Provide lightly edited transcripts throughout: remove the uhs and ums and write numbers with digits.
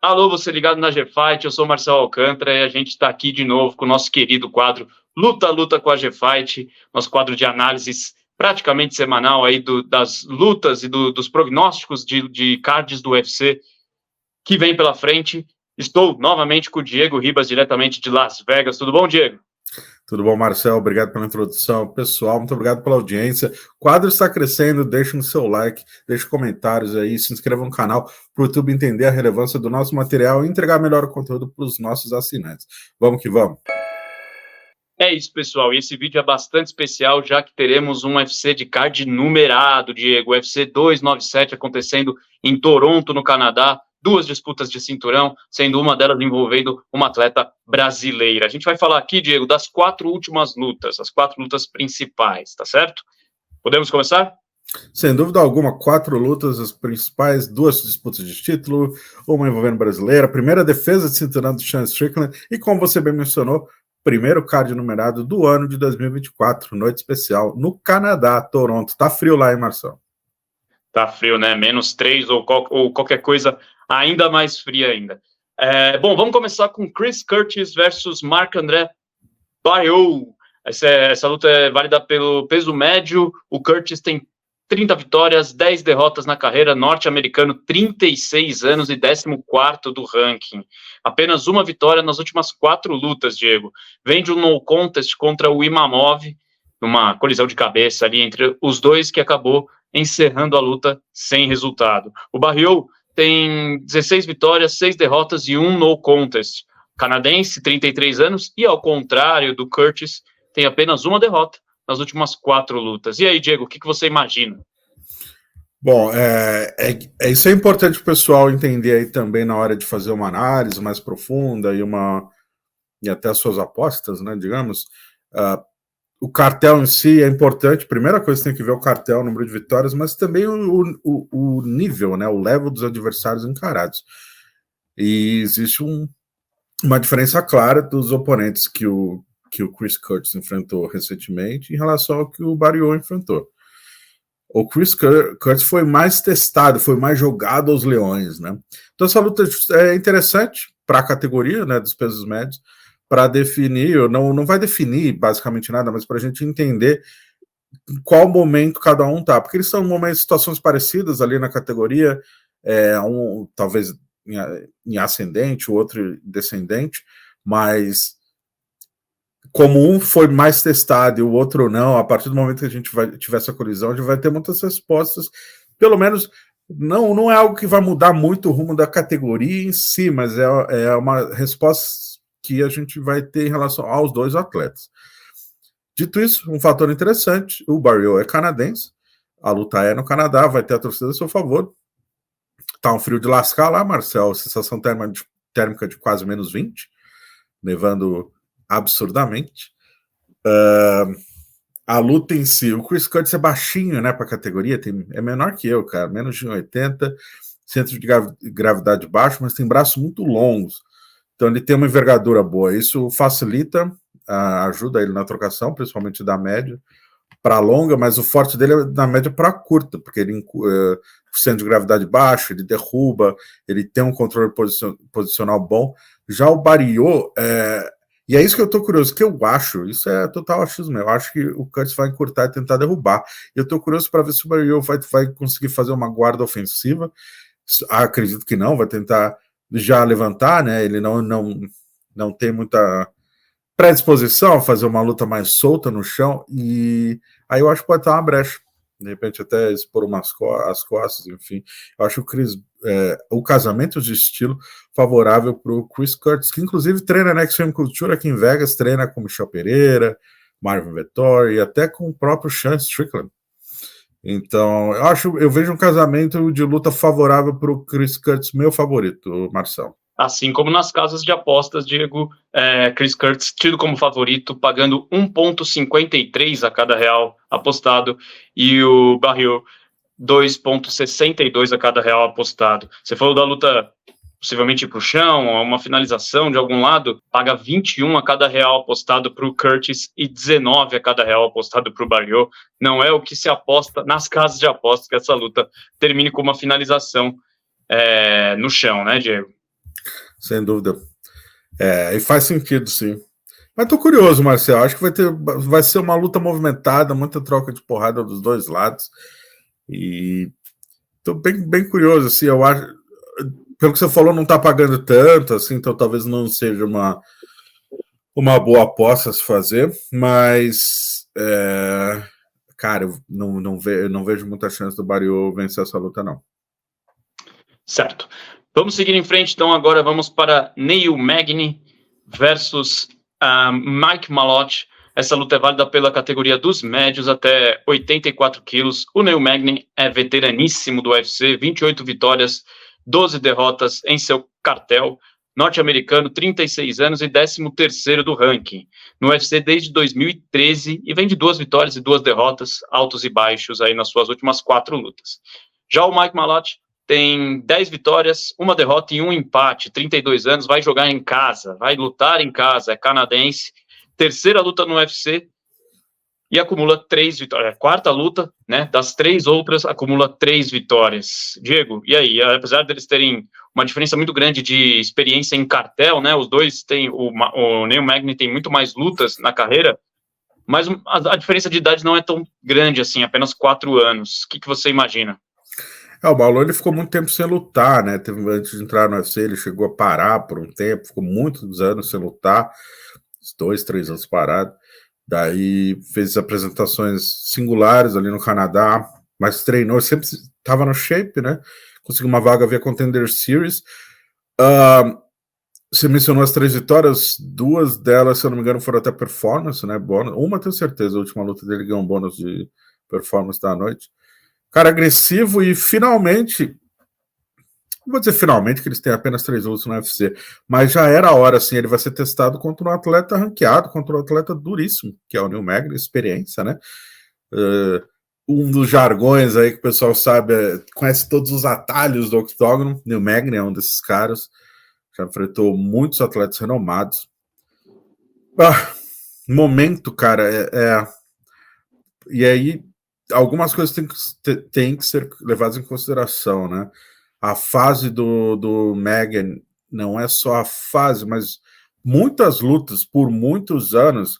Alô, você ligado na G-Fight, eu sou o Marcelo Alcântara e a gente está aqui de novo com o nosso querido quadro Luta com a G-Fight, nosso quadro de análises praticamente semanal aí das lutas e dos prognósticos de cards do UFC que vem pela frente. Estou novamente com o Diego Ribas, diretamente de Las Vegas. Tudo bom, Diego? Tudo bom, Marcelo? Obrigado pela introdução. Pessoal, muito obrigado pela audiência. O quadro está crescendo, deixe o seu like, deixe comentários aí, se inscreva no canal para o YouTube entender a relevância do nosso material e entregar melhor conteúdo para os nossos assinantes. Vamos que vamos! É isso, pessoal. E esse vídeo é bastante especial, já que teremos um UFC de card numerado, Diego. UFC 297 acontecendo em Toronto, no Canadá. 2 disputas de cinturão, sendo uma delas envolvendo uma atleta brasileira. A gente vai falar aqui, Diego, das 4 últimas lutas, as 4 lutas principais, tá certo? Podemos começar? Sem dúvida alguma, 4 lutas, as principais, 2 disputas de título, uma envolvendo brasileira, primeira defesa de cinturão do Sean Strickland e, como você bem mencionou, primeiro card numerado do ano de 2024, noite especial, no Canadá, Toronto. Tá frio lá, hein, Marcelo? Tá frio, né? -3 ou qualquer coisa ainda mais fria ainda. Bom, vamos começar com Chris Curtis versus Marc-André Barriault. Essa luta é válida pelo peso médio. O Curtis tem 30 vitórias, 10 derrotas na carreira, norte-americano, 36 anos e 14º do ranking. Apenas uma vitória nas últimas 4 lutas, Diego. Vem de um no contest contra o Imavov, numa colisão de cabeça ali entre os dois, que acabou encerrando a luta sem resultado. O Barriault tem 16 vitórias, 6 derrotas e um no contest. Canadense, 33 anos, e ao contrário do Curtis, tem apenas uma derrota nas últimas 4 lutas. E aí, Diego, o que você imagina? Bom, isso é importante o pessoal entender aí também na hora de fazer uma análise mais profunda e até as suas apostas, né, digamos. O cartel em si é importante. Primeira coisa, tem que ver o cartel, o número de vitórias, mas também o nível, né, o level dos adversários encarados. E existe uma diferença clara dos oponentes que o Chris Curtis enfrentou recentemente em relação ao que o Barriault enfrentou. O Chris Curtis foi mais testado, foi mais jogado aos leões, né? Então essa luta é interessante para a categoria, né, dos pesos médios, para definir, não vai definir basicamente nada, mas para a gente entender em qual momento cada um tá, porque eles estão em momentos, situações parecidas ali na categoria, talvez em ascendente, o outro descendente, mas como um foi mais testado e o outro não, a partir do momento que a gente tiver essa colisão, a gente vai ter muitas respostas, pelo menos não é algo que vai mudar muito o rumo da categoria em si, mas é uma resposta que a gente vai ter em relação aos dois atletas. Dito isso, um fator interessante, o Barriault é canadense, a luta é no Canadá, vai ter a torcida a seu favor. Tá um frio de lascar lá, Marcel, sensação térmica de quase -20, nevando absurdamente. A luta em si, o Chris Curtis é baixinho, né, para a categoria, é menor que eu, cara, menos de 1,80, centro de gravidade baixo, mas tem braços muito longos. Então ele tem uma envergadura boa, isso facilita, ajuda ele na trocação, principalmente da média para longa, mas o forte dele é da média para curta, porque ele centro de gravidade baixo, ele derruba, ele tem um controle posicional bom. Já o Barriault, e é isso que eu tô curioso, que eu acho, isso é total achismo, eu acho que o Curtis vai encurtar e tentar derrubar. Eu tô curioso para ver se o Barriault vai conseguir fazer uma guarda ofensiva. Acredito que não, vai tentar já levantar, né? Ele não tem muita predisposição a fazer uma luta mais solta no chão, e aí eu acho que pode estar uma brecha, de repente até expor as costas, enfim. Eu acho o casamento de estilo favorável para o Chris Curtis, que inclusive treina na Extreme Culture aqui em Vegas, treina com Michel Pereira, Marvin Vettori e até com o próprio Sean Strickland. Então, eu vejo um casamento de luta favorável para o Chris Curtis, meu favorito, Marcelo. Assim como nas casas de apostas, Diego, Chris Curtis tido como favorito, pagando 1,53 a cada real apostado, e o Barriault 2,62 a cada real apostado. Você falou da luta possivelmente ir para o chão, uma finalização de algum lado, paga 21 a cada real apostado para o Curtis e 19 a cada real apostado para o Barriault. Não é o que se aposta nas casas de apostas que essa luta termine com uma finalização no chão, né, Diego? sem dúvida. E faz sentido, sim. Mas tô curioso, Marcelo. Acho que vai ser uma luta movimentada, muita troca de porrada dos dois lados. E tô bem curioso, assim, eu acho. Pelo que você falou, não tá pagando tanto, assim, então talvez não seja uma boa aposta a se fazer, mas cara, eu não vejo muita chance do Barrios vencer essa luta, não. Certo. Vamos seguir em frente, então agora vamos para Neil Magny versus Mike Malott. Essa luta é válida pela categoria dos médios até 84 quilos. O Neil Magny é veteraníssimo do UFC, 28 vitórias, 12 derrotas em seu cartel. Norte-americano, 36 anos e 13º do ranking. No UFC desde 2013 e vem de 2 vitórias e 2 derrotas, altos e baixos aí nas suas últimas 4 lutas. Já o Mike Malott tem 10 vitórias, 1 derrota e 1 empate, 32 anos, vai jogar em casa, vai lutar em casa, é canadense, 3ª luta no UFC e acumula 3 vitórias. 4ª luta, né? Das 3 outras, acumula 3 vitórias. Diego, e aí? Apesar deles terem uma diferença muito grande de experiência em cartel, né? Os dois têm, o Neil Magny tem muito mais lutas na carreira, mas a diferença de idade não é tão grande assim, apenas 4 anos. O que você imagina? O Malone ele ficou muito tempo sem lutar, né? Antes de entrar no UFC, ele chegou a parar por um tempo, ficou muitos anos sem lutar, 2, 3 anos parado. Daí fez apresentações singulares ali no Canadá, mas treinou, sempre estava no shape, né? Conseguiu uma vaga via Contender Series. Você mencionou as 3 vitórias, 2 delas, se eu não me engano, foram até performance, né? Bônus. Uma, tenho certeza, a última luta dele ganhou um bônus de performance da noite. Cara agressivo e finalmente, não vou dizer finalmente que eles têm apenas 3 lutas no UFC, mas já era a hora, assim, ele vai ser testado contra um atleta ranqueado, contra um atleta duríssimo, que é o Neil Magny, experiência, né? Um dos jargões aí que o pessoal sabe, conhece todos os atalhos do octógono, Neil Magny é um desses caras, já enfrentou muitos atletas renomados. Momento, cara, e aí algumas coisas têm que ser levadas em consideração, né? A fase do Megan não é só a fase, mas muitas lutas, por muitos anos,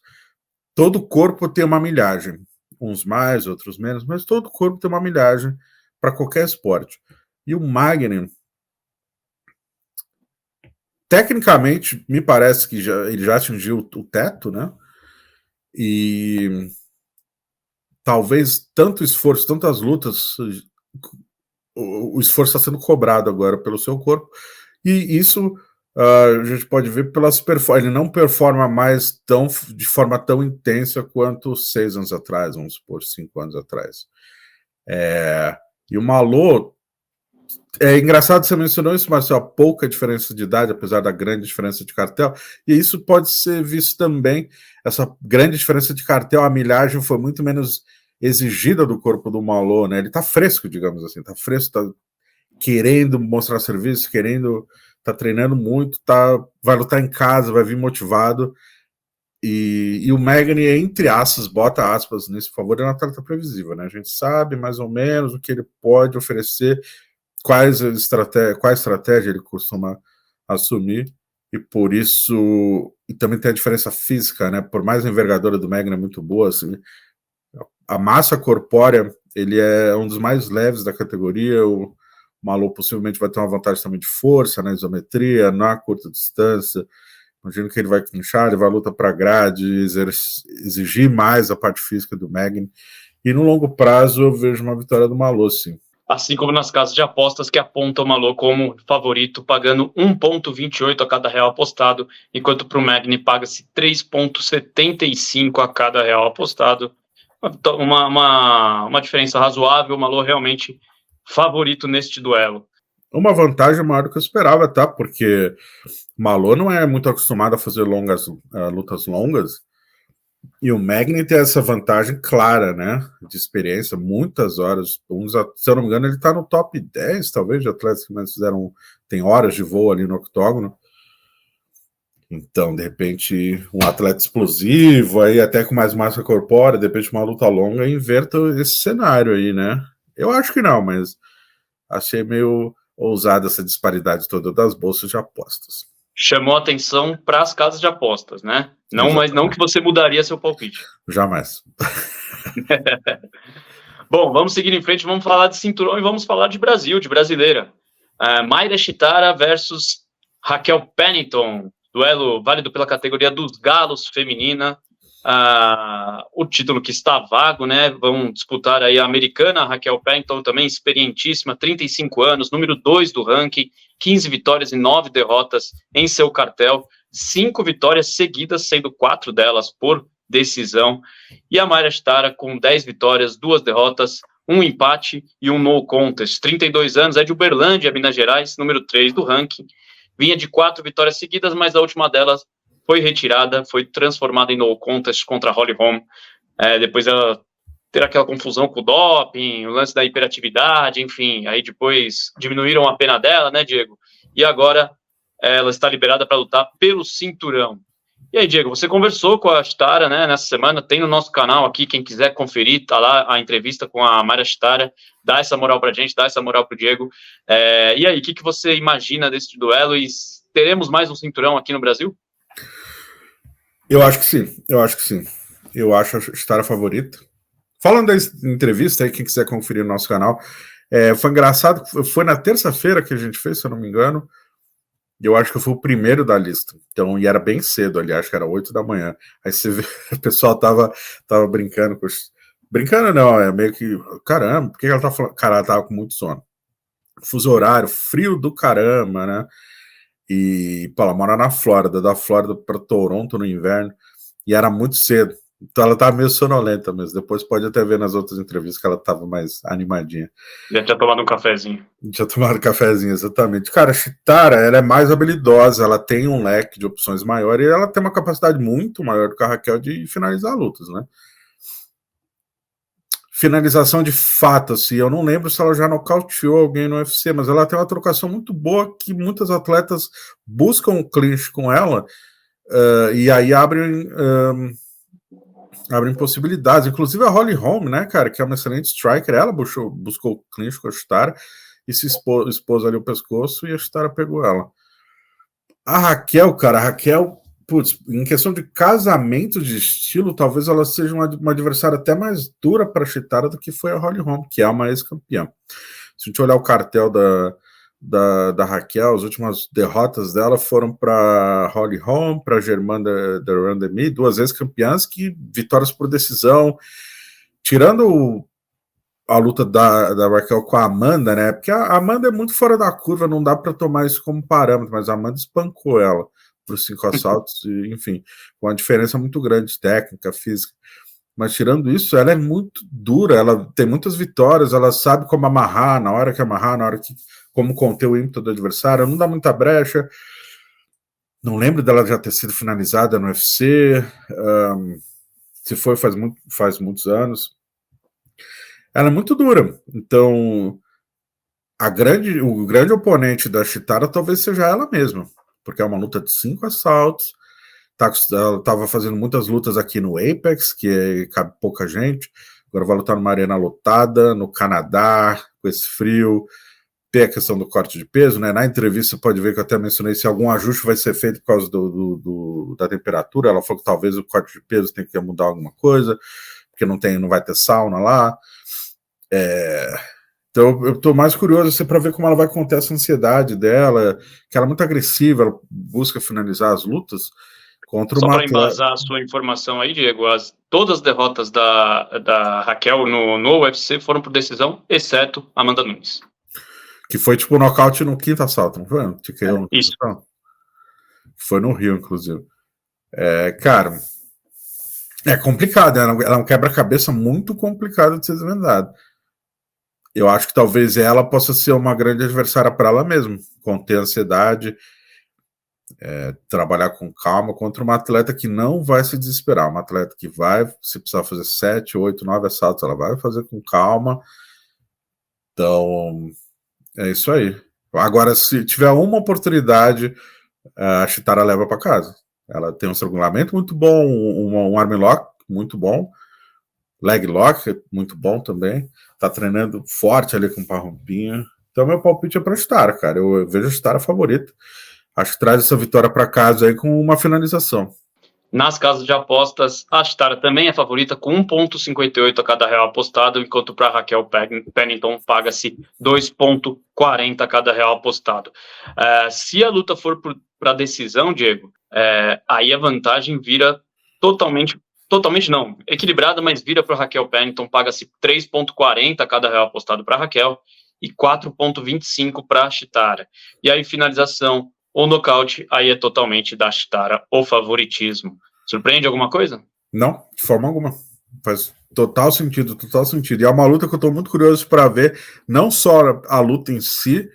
todo corpo tem uma milhagem. Uns mais, outros menos, mas todo corpo tem uma milhagem para qualquer esporte. E o Magny, tecnicamente, me parece que ele já atingiu o teto, né? E talvez tanto esforço, tantas lutas, o esforço está sendo cobrado agora pelo seu corpo, e isso a gente pode ver pelas performances. Ele não performa mais de forma tão intensa quanto 6 anos atrás, vamos supor, 5 anos atrás. E o Malô, é engraçado você mencionou isso, Marcelo, a pouca diferença de idade, apesar da grande diferença de cartel, e isso pode ser visto também, essa grande diferença de cartel, a milhagem foi muito menos exigida do corpo do Malô, né? Ele tá fresco, digamos assim, tá fresco, tá querendo mostrar serviço, tá treinando muito, vai lutar em casa, vai vir motivado, e o Magny, entre aspas, bota aspas nisso, por favor, é um atleta previsível, né? A gente sabe mais ou menos o que ele pode oferecer, qual estratégia ele costuma assumir, e por isso, e também tem a diferença física, né? Por mais a envergadura do Magny é muito boa, assim, a massa corpórea, ele é um dos mais leves da categoria. O Malô possivelmente vai ter uma vantagem também de força, na isometria, na curta distância. Imagino que ele vai clinchar, ele vai lutar para grade, exigir mais a parte física do Magny. E no longo prazo eu vejo uma vitória do Malô, sim. Assim como nas casas de apostas que apontam o Malô como favorito, pagando 1,28 a cada real apostado, enquanto para o Magny paga-se 3,75 a cada real apostado. Uma diferença razoável, o Malô realmente favorito neste duelo. Uma vantagem maior do que eu esperava, tá? Porque o Malô não é muito acostumado a fazer lutas longas, e o Magny tem essa vantagem clara, né? De experiência, muitas horas. Se eu não me engano, ele tá no top 10, talvez, de atletas que mais tem horas de voo ali no octógono. Então, de repente, um atleta explosivo, aí até com mais massa corpórea, de repente uma luta longa, inverta esse cenário aí, né? Eu acho que não, mas achei meio ousada essa disparidade toda das bolsas de apostas. Chamou atenção para as casas de apostas, né? Não, mas não que você mudaria seu palpite. Jamais. Bom, vamos seguir em frente, vamos falar de cinturão e vamos falar de Brasil, de brasileira. Mayra Chitara versus Raquel Pennington, duelo válido pela categoria dos galos feminina. O título que está vago, né? Vão disputar aí a americana, a Raquel Pennington, também experientíssima, 35 anos, número 2 do ranking, 15 vitórias e 9 derrotas em seu cartel, 5 vitórias seguidas, sendo 4 delas por decisão. E a Mayra Chitara com 10 vitórias, 2 derrotas, 1 empate e 1 no contest. 32 anos, é de Uberlândia, Minas Gerais, número 3 do ranking. Vinha de 4 vitórias seguidas, mas a última delas foi retirada, foi transformada em no contest contra a Holly Holm. Depois ela ter aquela confusão com o doping, o lance da hiperatividade, enfim. Aí depois diminuíram a pena dela, né, Diego? E agora ela está liberada para lutar pelo cinturão. E aí, Diego, você conversou com a Chitara, né, nessa semana, tem no nosso canal aqui, quem quiser conferir, tá lá a entrevista com a Mayra Chitara, dá essa moral pra gente, dá essa moral pro Diego. E aí, o que você imagina desse duelo e teremos mais um cinturão aqui no Brasil? Eu acho que sim. Eu acho a Chitara favorita. Falando da entrevista, aí, quem quiser conferir no nosso canal, foi engraçado, foi na terça-feira que a gente fez, se eu não me engano, eu acho que eu fui o primeiro da lista, então, e era bem cedo ali, acho que era 8 da manhã, aí você vê, o pessoal tava brincando, brincando não, meio que, caramba, por que ela tá falando? Cara, ela tava com muito sono, fuso horário, frio do caramba, né, e, pô, ela mora na Flórida, da Flórida para Toronto no inverno, e era muito cedo, então ela tava meio sonolenta mesmo, depois pode até ver nas outras entrevistas que ela tava mais animadinha. Já tinha tomado um cafezinho. Já tomaram um cafezinho, exatamente. Cara, a Chitara, ela é mais habilidosa, ela tem um leque de opções maior e ela tem uma capacidade muito maior do que a Raquel de finalizar lutas, né? Finalização de fato, assim, eu não lembro se ela já nocauteou alguém no UFC, mas ela tem uma trocação muito boa que muitas atletas buscam o clinch com ela e aí abrem possibilidades, inclusive a Holly Holm, né, cara, que é uma excelente striker, ela buscou o clinch com a Chitara e se expôs ali o pescoço e a Chitara pegou ela. A Raquel, putz, em questão de casamento de estilo, talvez ela seja uma adversária até mais dura para a Chitara do que foi a Holly Holm, que é uma ex-campeã. Se a gente olhar o cartel da Raquel, as últimas derrotas dela foram para Holly Holm, para Germaine de Randamie, 2 vezes campeãs, que vitórias por decisão, tirando a luta da Raquel com a Amanda, né? Porque a Amanda é muito fora da curva, não dá para tomar isso como parâmetro, mas a Amanda espancou ela para os 5 assaltos, e, enfim, com uma diferença muito grande de técnica, física. Mas tirando isso, ela é muito dura, ela tem muitas vitórias, ela sabe como amarrar, na hora que como conter o ímpeto do adversário, não dá muita brecha. Não lembro dela já ter sido finalizada no UFC, se foi faz muitos anos. Ela é muito dura, então o grande oponente da Chitara talvez seja ela mesma, porque é uma luta de 5 assaltos. Ela estava fazendo muitas lutas aqui no Apex, que cabe pouca gente. Agora vai lutar numa arena lotada, no Canadá, com esse frio. Tem a questão do corte de peso, né? Na entrevista pode ver que eu até mencionei se algum ajuste vai ser feito por causa da temperatura. Ela falou que talvez o corte de peso tenha que mudar alguma coisa, porque não vai ter sauna lá. Então eu estou mais curioso assim, para ver como ela vai conter essa ansiedade dela, que ela é muito agressiva, ela busca finalizar as lutas. Só para embasar a sua informação aí, Diego, todas as derrotas da Raquel no UFC foram por decisão, exceto Amanda Nunes. Que foi tipo nocaute no 5º assalto, não foi? Isso. Foi no Rio, inclusive. Cara, é complicado, ela é um quebra-cabeça muito complicado de ser desvendado. Eu acho que talvez ela possa ser uma grande adversária para ela mesma, conter a ansiedade, trabalhar com calma contra uma atleta que não vai se desesperar, uma atleta que vai, se precisar fazer 7, 8, 9 assaltos, ela vai fazer com calma. Então, é isso aí. Agora, se tiver uma oportunidade, a Chitara leva para casa. Ela tem um estrangulamento muito bom, um armlock muito bom, leg lock muito bom também. Tá treinando forte ali com o Parrompinho. Então, meu palpite é para Chitara, cara. Eu vejo a Chitara favorita. Acho que traz essa vitória para casa aí com uma finalização. Nas casas de apostas, a Chitara também é favorita com 1,58 a cada real apostado, enquanto para Raquel Pennington paga-se 2,40 a cada real apostado. Se a luta for para decisão, Diego, aí a vantagem vira totalmente não, equilibrada, mas vira para Raquel Pennington, paga-se 3,40 a cada real apostado para Raquel e 4,25 para a Chitara. E aí finalização ou nocaute, aí é totalmente da Chitara o favoritismo. Surpreende alguma coisa? Não, de forma alguma. Faz total sentido, total sentido. E é uma luta que eu estou muito curioso para ver, não só a luta em si,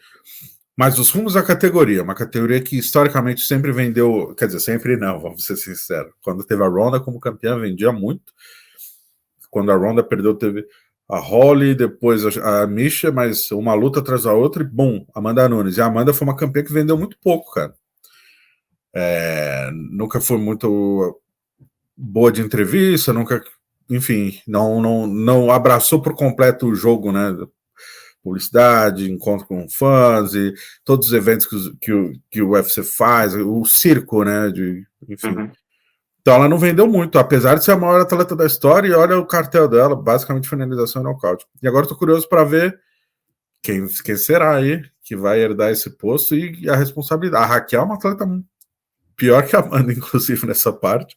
mas os rumos da categoria. Uma categoria que historicamente sempre vendeu, quer dizer, sempre não, vamos ser sinceros. Quando teve a Ronda como campeã, vendia muito. Quando a Ronda perdeu, teve a Holly, depois a Misha, mas uma luta atrás da outra e, bum, Amanda Nunes. E a Amanda foi uma campeã que vendeu muito pouco, cara. Nunca foi muito boa de entrevista, nunca, enfim, não abraçou por completo o jogo, né? Publicidade, encontro com fãs e todos os eventos que o UFC faz, o circo, né? Enfim. Uhum. Então ela não vendeu muito, apesar de ser a maior atleta da história, e olha o cartel dela, basicamente finalização e nocaute. E agora estou curioso para ver quem será aí que vai herdar esse posto e a responsabilidade. A Raquel é uma atleta pior que a Amanda, inclusive, nessa parte.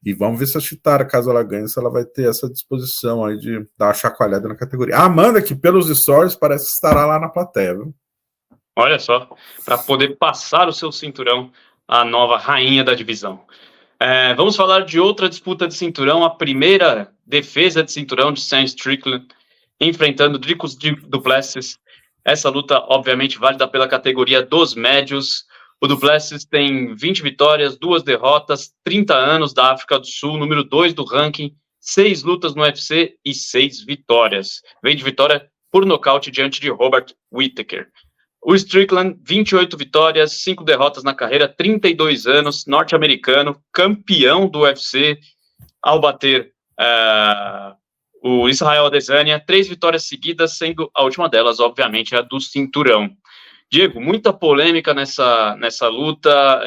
E vamos ver se a Chitara, caso ela ganhe, se ela vai ter essa disposição aí de dar uma chacoalhada na categoria. A Amanda, que pelos stories parece que estará lá na plateia, viu? Olha só, para poder passar o seu cinturão, a nova rainha da divisão. Vamos falar de outra disputa de cinturão, a primeira defesa de cinturão de Sam Strickland, enfrentando Dricus du Plessis. Essa luta, obviamente, válida pela categoria dos médios. O du Plessis tem 20 vitórias, 2 derrotas, 30 anos da África do Sul, número 2 do ranking, 6 lutas no UFC e 6 vitórias. Vem de vitória por nocaute diante de Robert Whittaker. O Strickland, 28 vitórias, 5 derrotas na carreira, 32 anos, norte-americano, campeão do UFC, ao bater o Israel Adesanya, 3 vitórias seguidas, sendo a última delas, obviamente, a do cinturão. Diego, muita polêmica nessa luta,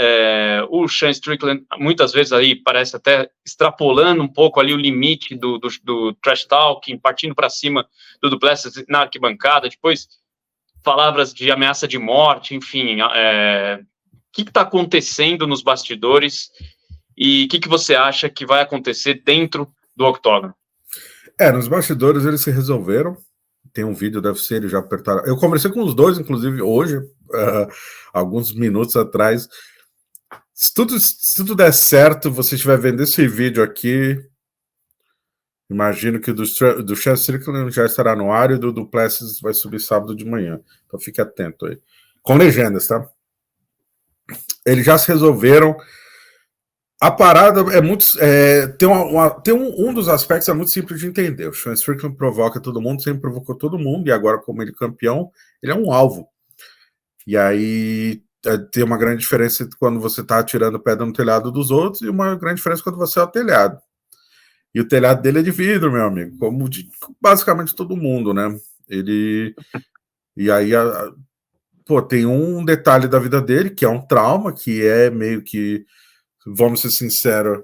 o Sean Strickland muitas vezes aí parece até extrapolando um pouco ali o limite do trash talking, partindo para cima do du Plessis na arquibancada, depois palavras de ameaça de morte, enfim, o que está acontecendo nos bastidores e o que você acha que vai acontecer dentro do octógono? Nos bastidores eles se resolveram. Tem um vídeo, deve ser, eles já apertaram. Eu conversei com os dois, inclusive, hoje, alguns minutos atrás. Se tudo der certo, você estiver vendo esse vídeo aqui, imagino que o do Sean Strickland já estará no ar e o do du Plessis vai subir sábado de manhã. Então fique atento aí. Com legendas, tá? Eles já se resolveram. A parada é muito. Tem um dos aspectos é muito simples de entender. O Sean Strickland provoca todo mundo, sempre provocou todo mundo, e agora, como ele é campeão, ele é um alvo. E aí tem uma grande diferença quando você está atirando pedra no telhado dos outros, e uma grande diferença quando você é o telhado. E o telhado dele é de vidro, meu amigo, como de basicamente todo mundo, né? E aí, tem um detalhe da vida dele, que é um trauma, que é meio que. Vamos ser sinceros.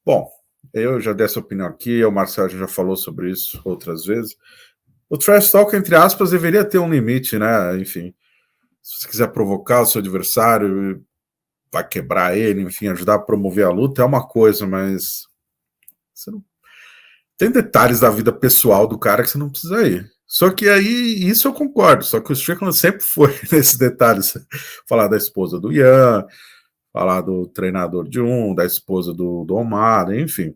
Bom, eu já dei essa opinião aqui, o Marcelo já falou sobre isso outras vezes. O trash talk, entre aspas, deveria ter um limite, né? Enfim, se você quiser provocar o seu adversário, vai quebrar ele, enfim, ajudar a promover a luta, é uma coisa, mas você não... tem detalhes da vida pessoal do cara que você não precisa ir. Só que aí, isso eu concordo, só que o Strickland sempre foi nesses detalhes. Falar da esposa do Ian, falar do treinador de da esposa do Omar, enfim.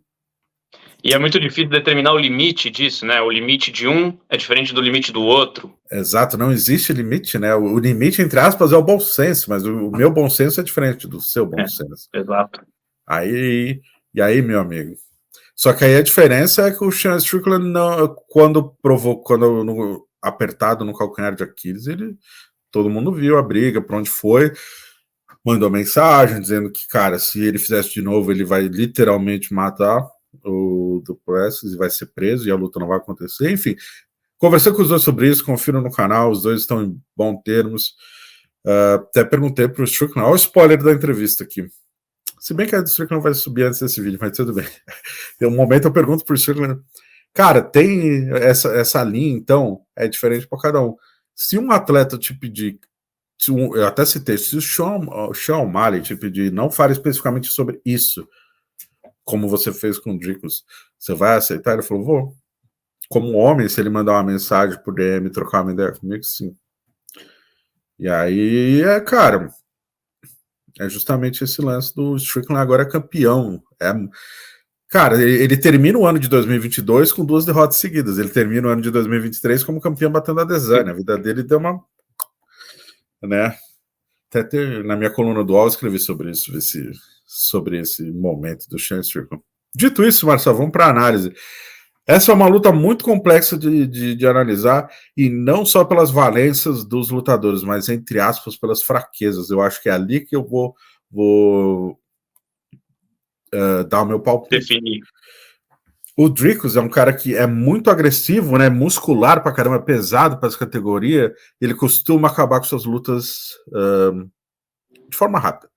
E é muito difícil determinar o limite disso, né? O limite de um é diferente do limite do outro. Exato, não existe limite, né? O limite, entre aspas, é o bom senso, mas o meu bom senso é diferente do seu bom senso. Exato. E aí, meu amigo? Só que aí a diferença é que o Sean Strickland, quando apertado no calcanhar de Aquiles, todo mundo viu a briga, para onde foi, mandou mensagem dizendo que, cara, se ele fizesse de novo, ele vai literalmente matar o du Plessis e vai ser preso e a luta não vai acontecer. Enfim, Conversei com os dois sobre isso, confiram no canal, os dois estão em bons termos. Até perguntei para o Strickland, olha o spoiler da entrevista aqui. Se bem que a do Strickland vai subir antes desse vídeo, mas tudo bem. Em um momento eu pergunto para o Strickland, cara, tem essa linha, então, é diferente para cada um. Se um atleta te pedir, eu até citei, se o Sean O'Malley te pedir, não fale especificamente sobre isso, como você fez com o Dricus, você vai aceitar? Ele falou, vou. Como homem, se ele mandar uma mensagem por DM, trocar uma ideia comigo, sim. E aí, cara, é justamente esse lance do Strickland agora é campeão. Cara, ele termina o ano de 2022 com 2 derrotas seguidas. Ele termina o ano de 2023 como campeão batendo a Desane. A vida dele deu uma... né? Até na minha coluna do UOL eu escrevi sobre isso, sobre esse momento do Sean Strickland. Dito isso, Marcelo, vamos para a análise. Essa é uma luta muito complexa de analisar, e não só pelas valências dos lutadores, mas, entre aspas, pelas fraquezas. Eu acho que é ali que eu vou dar o meu palpite. Definir. O Dricus é um cara que é muito agressivo, né? Muscular pra caramba, pesado para essa categoria. Ele costuma acabar com suas lutas de forma rápida.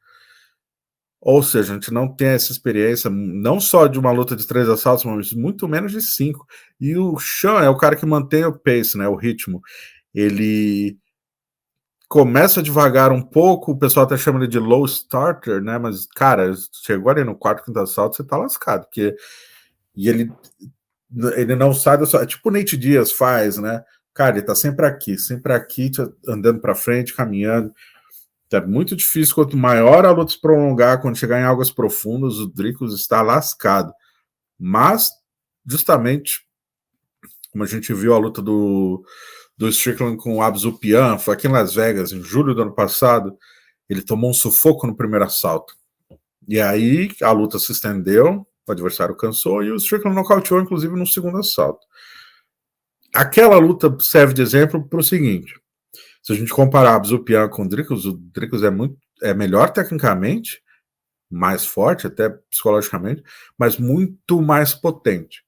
Ou seja, a gente não tem essa experiência, não só de uma luta de 3 assaltos, mas muito menos de 5. E o Sean é o cara que mantém o pace, né, o ritmo. Ele começa devagar um pouco, o pessoal até chama ele de low starter, né? Mas, cara, chegou ali no 4º, 5º assalto, você tá lascado. Porque... E ele não sai da sua... É tipo o Nate Diaz faz, né? Cara, ele tá sempre aqui, andando pra frente, caminhando. É muito difícil, quanto maior a luta se prolongar, quando chegar em águas profundas, o Dricus está lascado. Mas, justamente, como a gente viu a luta do Strickland com o Abzupian, foi aqui em Las Vegas, em julho do ano passado, ele tomou um sufoco no primeiro assalto. E aí a luta se estendeu, o adversário cansou e o Strickland nocauteou, inclusive, no segundo assalto. Aquela luta serve de exemplo para o seguinte: se a gente comparar Abzupian com o Dricus é melhor tecnicamente, mais forte, até psicologicamente, mas muito mais potente.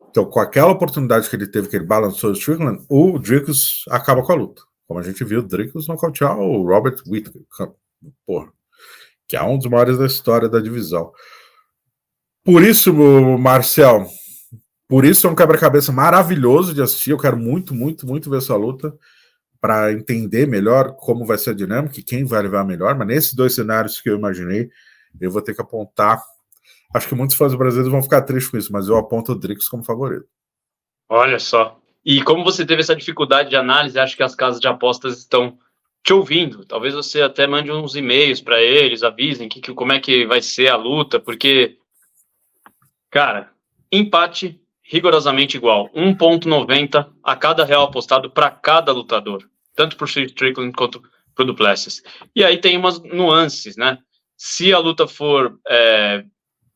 Então, com aquela oportunidade que ele teve, que ele balançou o Strickland, o Dricus acaba com a luta. Como a gente viu, o Dricus nocautear o Robert Whittaker, que é um dos maiores da história da divisão. Por isso, Marcel, é um quebra-cabeça maravilhoso de assistir. Eu quero muito, muito, muito ver essa luta, para entender melhor como vai ser a dinâmica e quem vai levar melhor, mas nesses 2 cenários que eu imaginei, eu vou ter que apontar. Acho que muitos fãs brasileiros vão ficar tristes com isso, mas eu aponto o Dricus como favorito. Olha só. E como você teve essa dificuldade de análise, acho que as casas de apostas estão te ouvindo. Talvez você até mande uns e-mails para eles, avisem como é que vai ser a luta, porque, cara, empate rigorosamente igual, 1,90 a cada real apostado para cada lutador, tanto para o Strickland quanto para o Duplessis. E aí tem umas nuances, né? Se a luta for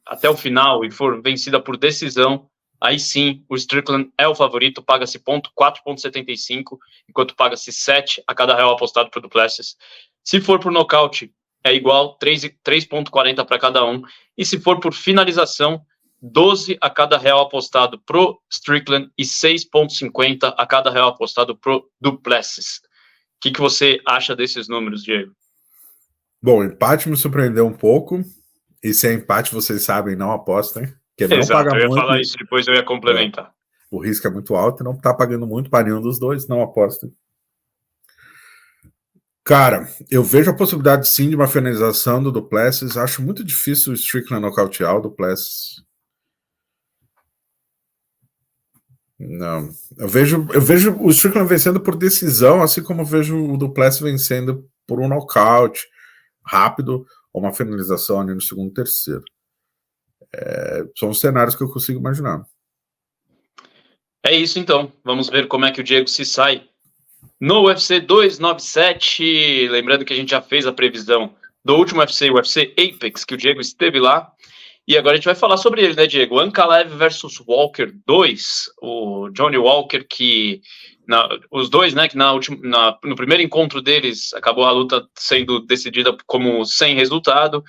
até o final e for vencida por decisão, aí sim o Strickland é o favorito, paga-se 4,75, enquanto paga-se 7 a cada real apostado para o Duplessis. Se for por nocaute, é igual, 3,40 para cada um. E se for por finalização, 12 a cada real apostado pro Strickland e 6,50 a cada real apostado pro Duplessis. O que você acha desses números, Diego? Bom, o empate me surpreendeu um pouco. E se é empate, vocês sabem, não apostem. Porque não paga eu ia muito, falar isso, depois eu ia complementar. O risco é muito alto e não tá pagando muito para nenhum dos dois, não apostem. Cara, eu vejo a possibilidade sim de uma finalização do Duplessis. Acho muito difícil o Strickland nocautear o Duplessis. Não. Eu vejo o Strickland vencendo por decisão, assim como eu vejo o Duplessis vencendo por um nocaute rápido ou uma finalização ali no segundo, terceiro. São os cenários que eu consigo imaginar. É isso então. Vamos ver como é que o Diego se sai no UFC 297. Lembrando que a gente já fez a previsão do último UFC, o UFC Apex, que o Diego esteve lá. E agora a gente vai falar sobre ele, né, Diego? Ankalaev versus Walker 2. O Johnny Walker, que os dois, né, que no primeiro encontro deles acabou a luta sendo decidida como sem resultado,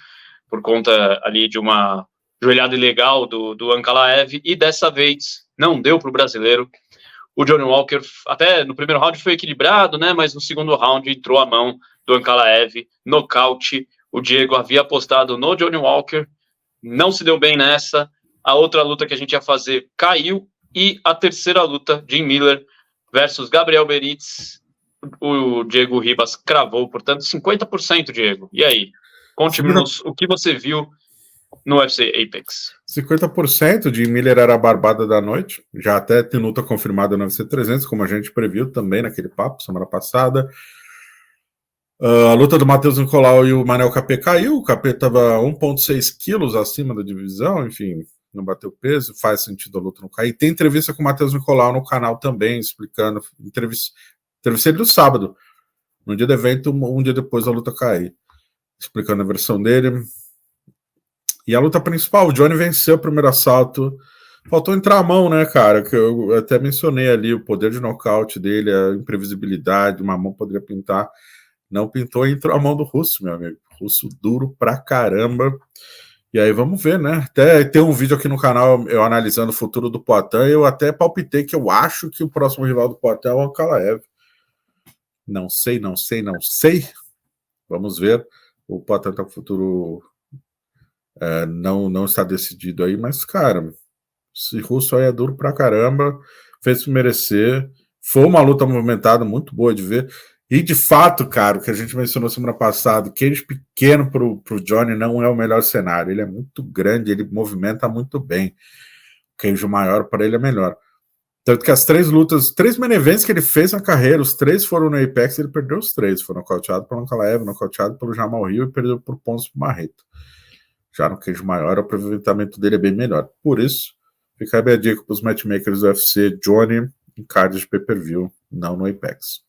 por conta ali de uma joelhada ilegal do Ankalaev, e dessa vez não deu para o brasileiro. O Johnny Walker, até no primeiro round foi equilibrado, né? Mas no segundo round entrou a mão do Ankalaev, nocaute. O Diego havia apostado no Johnny Walker, não se deu bem nessa. A outra luta que a gente ia fazer caiu. E a terceira luta, Jim Miller versus Gabriel Benítez, o Diego Ribas cravou, portanto, 50%, Diego. E aí? Conte-nos o que você viu no UFC Apex. 50% de Miller era a barbada da noite, já até tem luta confirmada no UFC 300, como a gente previu também naquele papo semana passada. A luta do Matheus Nicolau e o Manel Capê caiu, o Capê estava 1,6 quilos acima da divisão, enfim, não bateu peso, faz sentido a luta não cair. Tem entrevista com o Matheus Nicolau no canal também, explicando, entrevistei ele no sábado, no dia do evento, um dia depois da luta cair, explicando a versão dele. E a luta principal, o Johnny venceu o primeiro assalto, faltou entrar a mão, né, cara, que eu até mencionei ali, o poder de nocaute dele, a imprevisibilidade, uma mão poderia pintar, não pintou, entrou a mão do Russo, meu amigo, Russo duro pra caramba. E aí vamos ver, né, até tem um vídeo aqui no canal, eu analisando o futuro do Poatan, eu até palpitei que eu acho que o próximo rival do Poatan é o Ankalaev. Não sei, vamos ver, o Poatan tá com o futuro... não está decidido aí, mas, cara, esse Russo aí é duro pra caramba, fez merecer, foi uma luta movimentada, muito boa de ver, e de fato, cara, o que a gente mencionou semana passada, queijo pequeno pro Johnny não é o melhor cenário, ele é muito grande, ele movimenta muito bem, queijo maior para ele é melhor. Tanto que as 3 lutas, 3 main events que ele fez na carreira, os 3 foram no Apex, ele perdeu os 3, foi nocauteado pelo Ankalaev, nocauteado pelo Jamal Hill e perdeu por Ponce Barreto. Já no queijo maior, o aproveitamento dele é bem melhor. Por isso, fica aí a dica para os matchmakers do UFC, Johnny em cards de pay-per-view, não no Apex.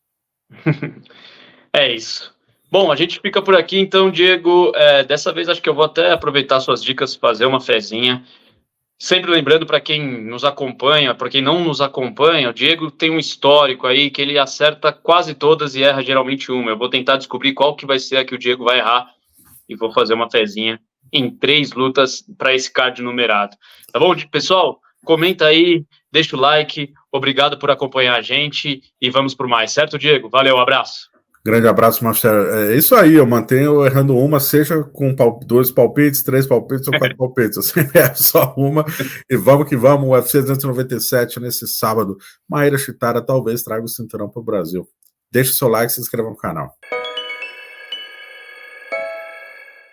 É isso. Bom, a gente fica por aqui então, Diego. Dessa vez acho que eu vou até aproveitar suas dicas, fazer uma fezinha. Sempre lembrando para quem nos acompanha, para quem não nos acompanha, o Diego tem um histórico aí que ele acerta quase todas e erra geralmente uma. Eu vou tentar descobrir qual que vai ser a que o Diego vai errar e vou fazer uma fezinha em 3 lutas para esse card numerado. Tá bom, pessoal? Comenta aí, deixa o like, obrigado por acompanhar a gente e vamos por mais, certo, Diego? Valeu, abraço. Grande abraço, Marcelo. É isso aí, eu mantenho errando uma, seja com 2 palpites, 3 palpites ou 4 palpites. Assim, é só uma. E vamos que vamos, o UFC 297 nesse sábado. Maíra Chitara talvez traga o cinturão para o Brasil. Deixe seu like e se inscreva no canal.